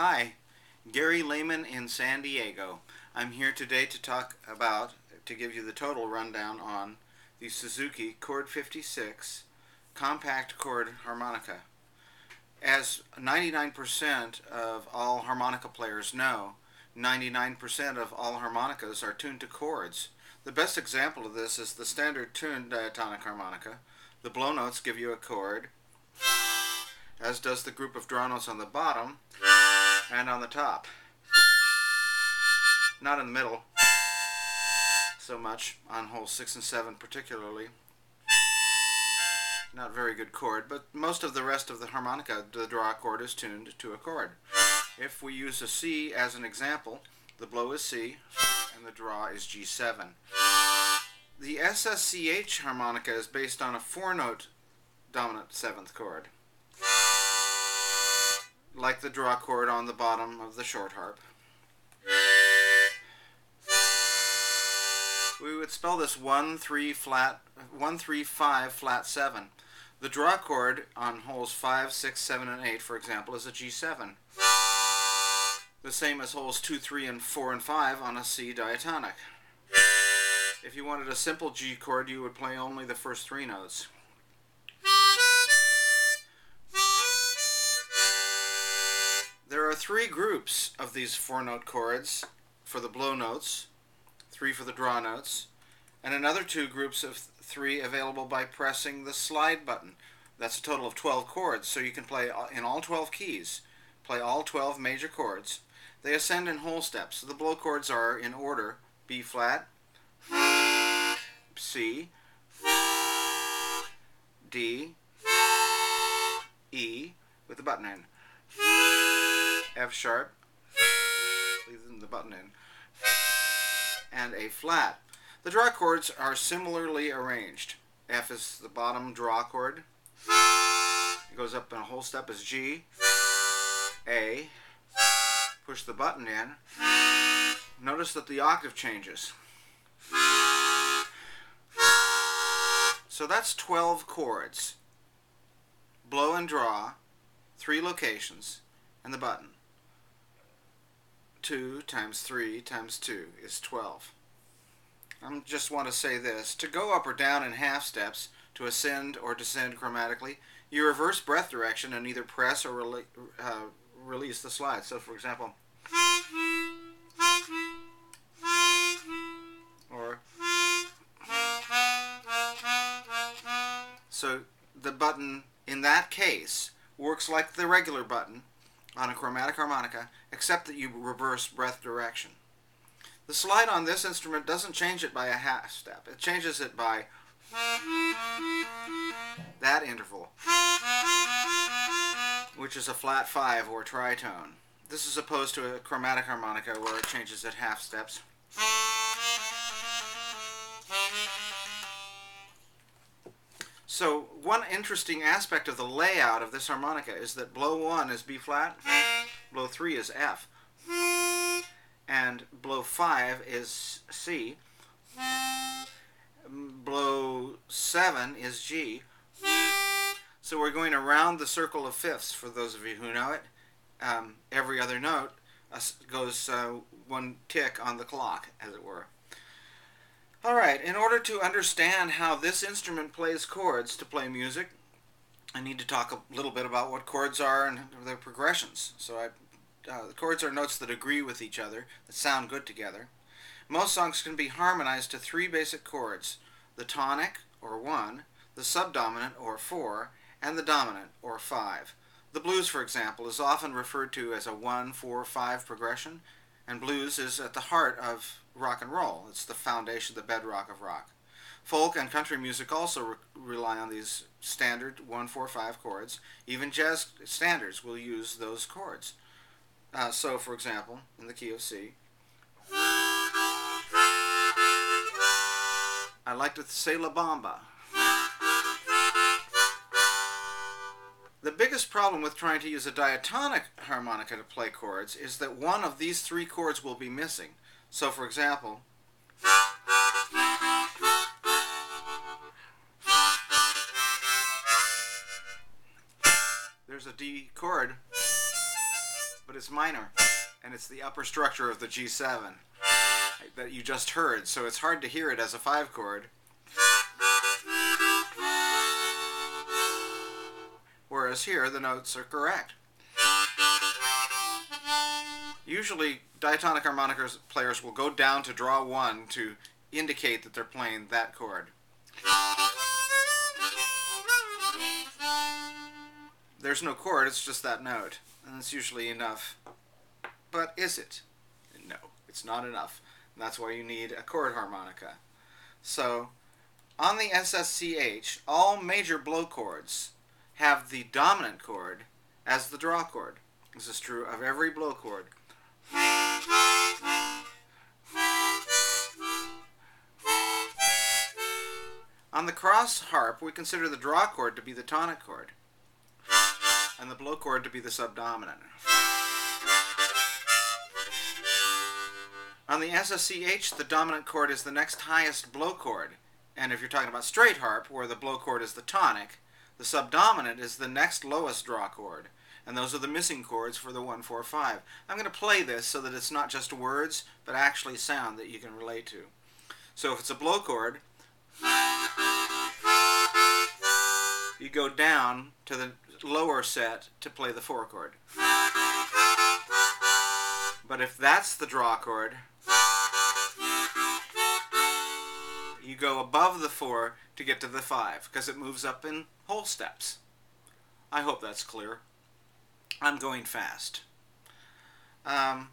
Hi, Gary Lehman in San Diego. I'm here today to give you the total rundown on the Suzuki Chord 56 compact chord harmonica. As 99% of all harmonica players know, 99% of all harmonicas are tuned to chords. The best example of this is the standard tuned diatonic harmonica. The blow notes give you a chord, as does the group of draw notes on the bottom and on the top. Not in the middle so much, on holes 6 and 7 particularly. Not very good chord, but most of the rest of the harmonica, the draw chord is tuned to a chord. If we use a C as an example, the blow is C and the draw is G7. The SSCH harmonica is based on a 4-note dominant 7th chord, like the draw chord on the bottom of the short harp. We would spell this 1 3 5 flat 7. The draw chord on holes 5, 6, 7, and 8, for example, is a G7. The same as holes 2, 3, and 4, and 5 on a C diatonic. If you wanted a simple G chord, you would play only the first 3 notes. There are 3 groups of these 4-note chords for the blow notes, 3 for the draw notes, and another 2 groups of 3 available by pressing the slide button. That's a total of 12 chords, so you can play in all 12 keys, play all 12 major chords. They ascend in whole steps. The blow chords are in order: B flat, C, D, E with the button in, F sharp, leaving the button in, and A flat. The draw chords are similarly arranged. F is the bottom draw chord. It goes up in a whole step as G, A, push the button in. Notice that the octave changes. So that's 12 chords. Blow and draw, 3 locations, and the button. 2 times 3 times 2 is 12. I just want to say this: to go up or down in half steps, to ascend or descend chromatically, you reverse breath direction and either press or release the slide. So for example, or so the button in that case works like the regular button on a chromatic harmonica, except that you reverse breath direction. The slide on this instrument doesn't change it by a half step. It changes it by that interval, which is a flat 5 or tritone. This is opposed to a chromatic harmonica where it changes at half steps. So one interesting aspect of the layout of this harmonica is that blow 1 is B flat, blow 3 is F, and blow 5 is C, blow 7 is G. So we're going around the circle of fifths, for those of you who know it. Every other note goes 1 tick on the clock, as it were. Alright, in order to understand how this instrument plays chords to play music, I need to talk a little bit about what chords are and their progressions. So the chords are notes that agree with each other, that sound good together. Most songs can be harmonized to 3 basic chords: the tonic, or 1, the subdominant, or 4, and the dominant, or 5. The blues, for example, is often referred to as a 1-4-5 progression, and blues is at the heart of rock and roll. It's the foundation, the bedrock of rock. Folk and country music also rely on these standard 1-4-5 chords. Even jazz standards will use those chords. So, for example, in the key of C, I like to say La Bamba. The biggest problem with trying to use a diatonic harmonica to play chords is that one of these 3 chords will be missing. So, for example, there's a D chord, but is minor, and it's the upper structure of the G7 that you just heard, so it's hard to hear it as a 5 chord. Whereas here, the notes are correct. Usually, diatonic harmonica players will go down to draw 1 to indicate that they're playing that chord. There's no chord, it's just that note, and it's usually enough. But is it? No, it's not enough. And that's why you need a chord harmonica. So, on the SSCH, all major blow chords have the dominant chord as the draw chord. This is true of every blow chord. On the cross harp, we consider the draw chord to be the tonic chord, and the blow chord to be the subdominant. On the SSCH, the dominant chord is the next highest blow chord, and if you're talking about straight harp, where the blow chord is the tonic, the subdominant is the next lowest draw chord, and those are the missing chords for the 1, 4, 5. I'm going to play this so that it's not just words, but actually sound that you can relate to. So if it's a blow chord, you go down to the lower set to play the 4 chord. But if that's the draw chord, you go above the 4 to get to the 5, because it moves up in whole steps. I hope that's clear. I'm going fast. The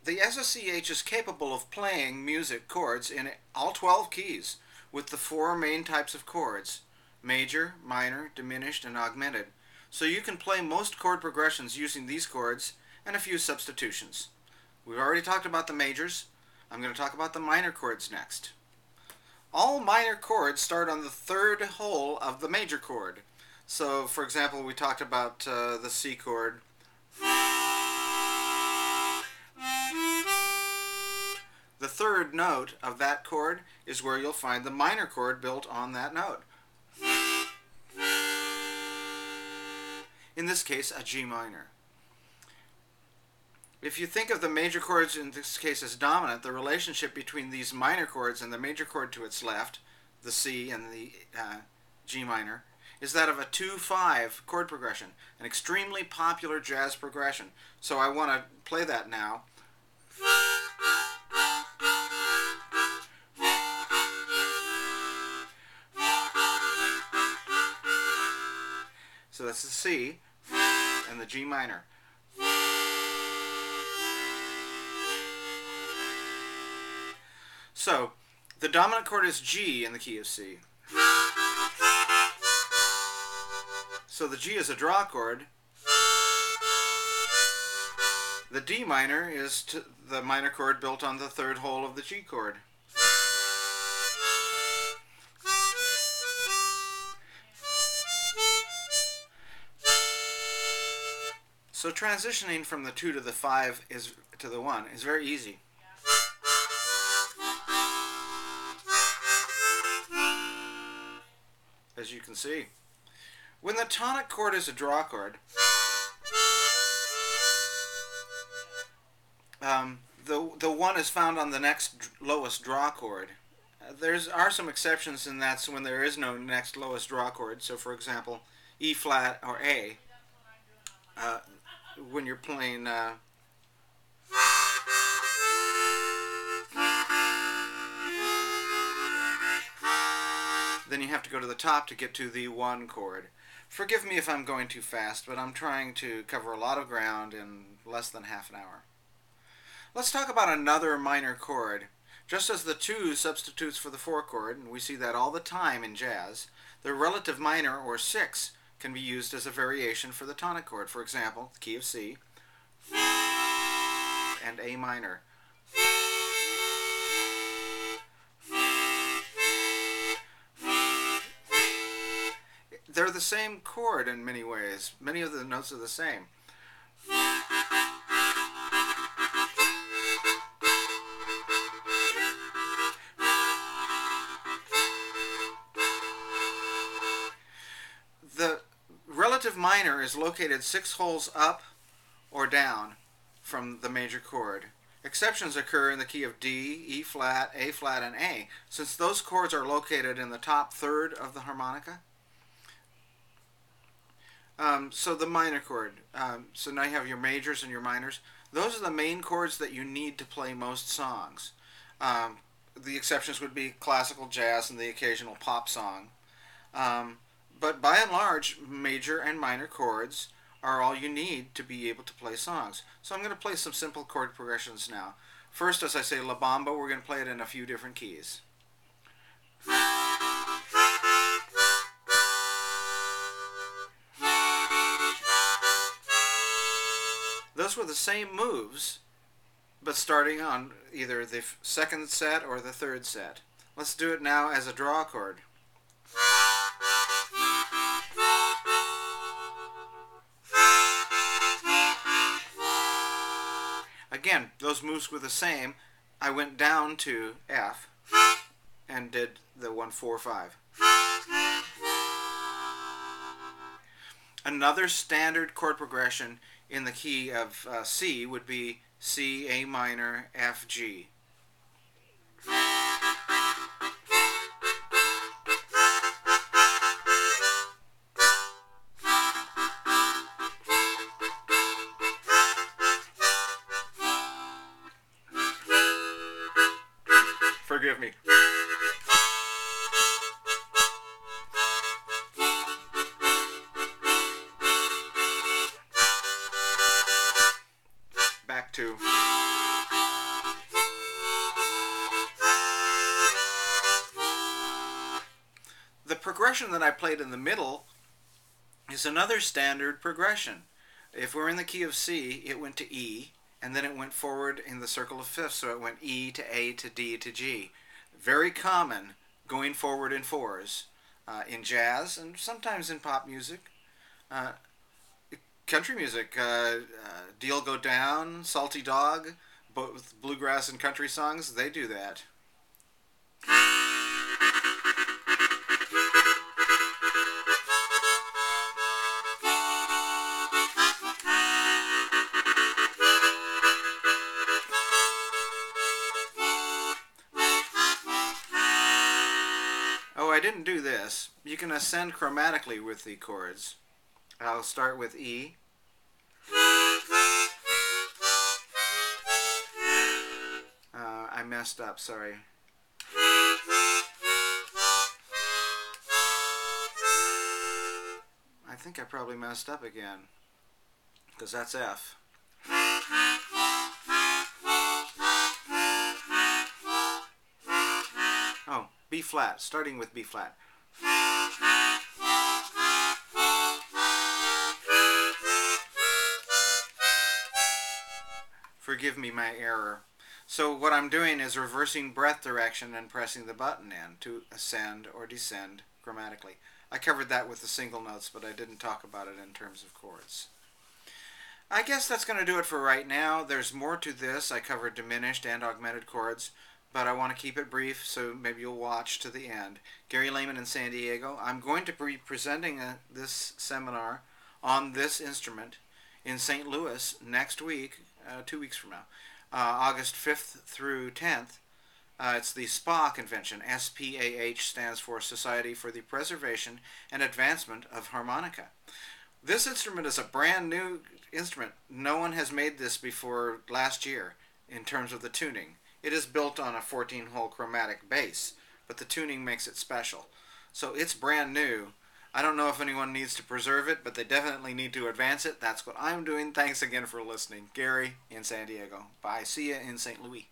SSCH is capable of playing music chords in all 12 keys with the 4 main types of chords: major, minor, diminished, and augmented. So you can play most chord progressions using these chords and a few substitutions. We've already talked about the majors. I'm going to talk about the minor chords next. All minor chords start on the 3rd hole of the major chord. So, for example, we talked about the C chord. The 3rd note of that chord is where you'll find the minor chord built on that note. In this case, a G minor. If you think of the major chords in this case as dominant, the relationship between these minor chords and the major chord to its left, the C and the G minor, is that of a 2-5 chord progression, an extremely popular jazz progression. So I want to play that now. So that's the C and the G minor. So, the dominant chord is G in the key of C. So the G is a draw chord. The D minor is the minor chord built on the 3rd hole of the G chord. So transitioning from the 2 to the 5 to the 1 is very easy. As you can see. When the tonic chord is a draw chord, the 1 is found on the next lowest draw chord. There are some exceptions, and that's when there is no next lowest draw chord. So, for example, E flat or A, when you're playing then you have to go to the top to get to the 1 chord. Forgive me if I'm going too fast, but I'm trying to cover a lot of ground in less than half an hour. Let's talk about another minor chord. Just as the 2 substitutes for the 4 chord, and we see that all the time in jazz, the relative minor, or 6, can be used as a variation for the tonic chord. For example, the key of C and A minor. They're the same chord in many ways. Many of the notes are the same. The relative minor is located 6 holes up or down from the major chord. Exceptions occur in the key of D, E flat, A flat, and A, since those chords are located in the top third of the harmonica. So the minor chord. So now you have your majors and your minors. Those are the main chords that you need to play most songs. The exceptions would be classical, jazz, and the occasional pop song. But by and large, major and minor chords are all you need to be able to play songs. So I'm going to play some simple chord progressions now. First, as I say, La Bamba, we're going to play it in a few different keys. Those were the same moves, but starting on either the second set or the third set. Let's do it now as a draw chord. Again, those moves were the same. I went down to F and did the 1, 4, 5. Another standard chord progression in the key of C would be C, A minor, F, G. Forgive me. Back to. The progression that I played in the middle is another standard progression. If we're in the key of C, it went to E, and then it went forward in the circle of fifths, so it went E to A to D to G. Very common going forward in fours in jazz and sometimes in pop music. Country music, Deal Go Down, Salty Dog, both bluegrass and country songs, they do that. Oh, I didn't do this. You can ascend chromatically with the chords. I'll start with E. I messed up, sorry. I think I probably messed up again, because that's F. Oh, B flat, starting with B flat. Forgive me my error. So what I'm doing is reversing breath direction and pressing the button in to ascend or descend chromatically. I covered that with the single notes, but I didn't talk about it in terms of chords. I guess that's going to do it for right now. There's more to this. I covered diminished and augmented chords, but I want to keep it brief, so maybe you'll watch to the end. Gary Lehman in San Diego. I'm going to be presenting this seminar on this instrument in St. Louis next week, 2 weeks from now, August 5th through 10th. It's the SPAH convention. SPAH stands for Society for the Preservation and Advancement of Harmonica. This instrument is a brand new instrument. No one has made this before last year in terms of the tuning. It is built on a 14-hole chromatic bass, but the tuning makes it special. So it's brand new. I don't know if anyone needs to preserve it, but they definitely need to advance it. That's what I'm doing. Thanks again for listening. Gary in San Diego. Bye. See you in St. Louis.